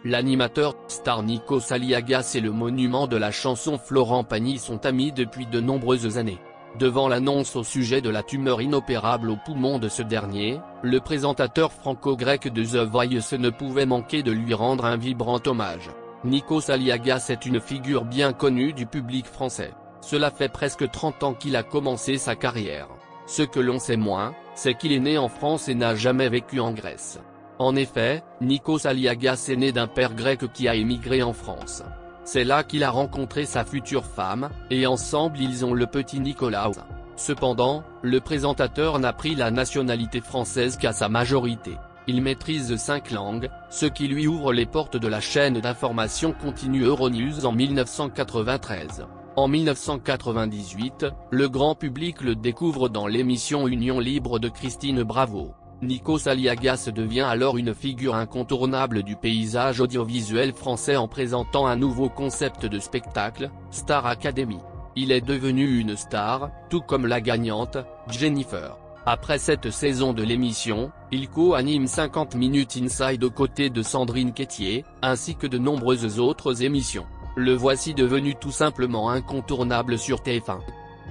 L'animateur star Nikos Aliagas et le monument de la chanson Florent Pagny sont amis depuis de nombreuses années. Devant l'annonce au sujet de la tumeur inopérable au poumon de ce dernier, le présentateur franco-grec de The Voice ne pouvait manquer de lui rendre un vibrant hommage. Nikos Aliagas est une figure bien connue du public français. Cela fait presque 30 ans qu'il a commencé sa carrière. Ce que l'on sait moins, c'est qu'il est né en France et n'a jamais vécu en Grèce. En effet, Nikos Aliagas est né d'un père grec qui a émigré en France. C'est là qu'il a rencontré sa future femme, et ensemble ils ont le petit Nicolas. Cependant, le présentateur n'a pris la nationalité française qu'à sa majorité. Il maîtrise 5 langues, ce qui lui ouvre les portes de la chaîne d'information continue Euronews en 1993. En 1998, le grand public le découvre dans l'émission Union Libre de Christine Bravo. Nikos Aliagas devient alors une figure incontournable du paysage audiovisuel français en présentant un nouveau concept de spectacle, Star Academy. Il est devenu une star, tout comme la gagnante, Jennifer. Après cette saison de l'émission, il co-anime 50 minutes Inside aux côtés de Sandrine Quétier, ainsi que de nombreuses autres émissions. Le voici devenu tout simplement incontournable sur TF1.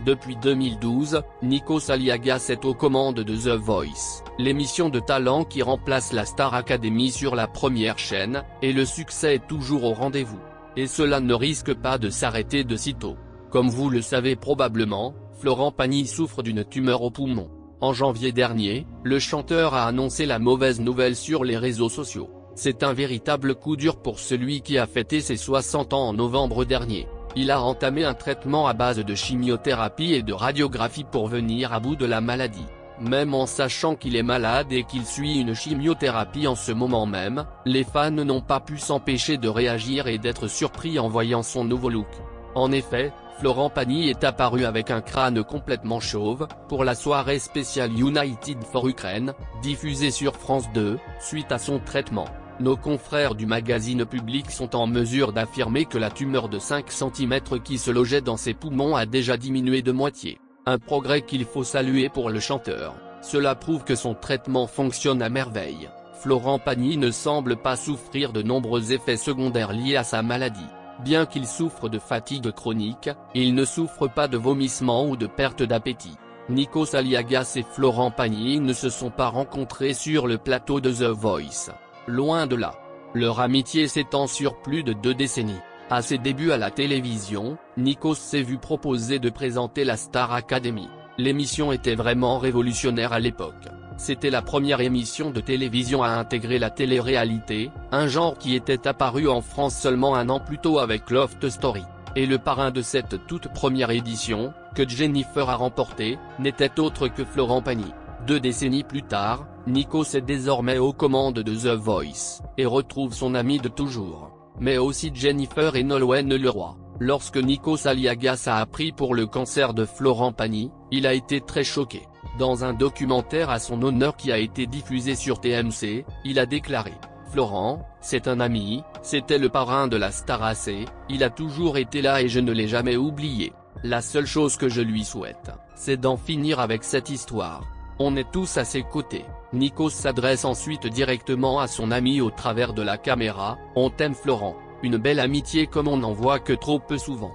Depuis 2012, Nikos Aliagas est aux commandes de The Voice, l'émission de talent qui remplace la Star Academy sur la première chaîne, et le succès est toujours au rendez-vous. Et cela ne risque pas de s'arrêter de sitôt. Comme vous le savez probablement, Florent Pagny souffre d'une tumeur au poumon. En janvier dernier, le chanteur a annoncé la mauvaise nouvelle sur les réseaux sociaux. C'est un véritable coup dur pour celui qui a fêté ses 60 ans en novembre dernier. Il a entamé un traitement à base de chimiothérapie et de radiographie pour venir à bout de la maladie. Même en sachant qu'il est malade et qu'il suit une chimiothérapie en ce moment même, les fans n'ont pas pu s'empêcher de réagir et d'être surpris en voyant son nouveau look. En effet, Florent Pagny est apparu avec un crâne complètement chauve, pour la soirée spéciale United for Ukraine, diffusée sur France 2, suite à son traitement. Nos confrères du magazine Public sont en mesure d'affirmer que la tumeur de 5 cm qui se logeait dans ses poumons a déjà diminué de moitié. Un progrès qu'il faut saluer pour le chanteur. Cela prouve que son traitement fonctionne à merveille. Florent Pagny ne semble pas souffrir de nombreux effets secondaires liés à sa maladie. Bien qu'il souffre de fatigue chronique, il ne souffre pas de vomissements ou de perte d'appétit. Nikos Aliagas et Florent Pagny ne se sont pas rencontrés sur le plateau de The Voice. Loin de là. Leur amitié s'étend sur plus de 2 décennies. À ses débuts à la télévision, Nikos s'est vu proposer de présenter la Star Academy. L'émission était vraiment révolutionnaire à l'époque. C'était la première émission de télévision à intégrer la télé-réalité, un genre qui était apparu en France seulement un an plus tôt avec Loft Story. Et le parrain de cette toute première édition, que Jennifer a remporté, n'était autre que Florent Pagny. 2 décennies plus tard, Nikos est désormais aux commandes de The Voice, et retrouve son ami de toujours. Mais aussi Jennifer et Nolwenn Leroy. Lorsque Nikos Aliagas a appris pour le cancer de Florent Pagny, il a été très choqué. Dans un documentaire à son honneur qui a été diffusé sur TMC, il a déclaré « Florent, c'est un ami, c'était le parrain de la Star AC, il a toujours été là et je ne l'ai jamais oublié. La seule chose que je lui souhaite, c'est d'en finir avec cette histoire. On est tous à ses côtés ». Nikos s'adresse ensuite directement à son ami au travers de la caméra, « On t'aime Florent, une belle amitié comme on n'en voit que trop peu souvent.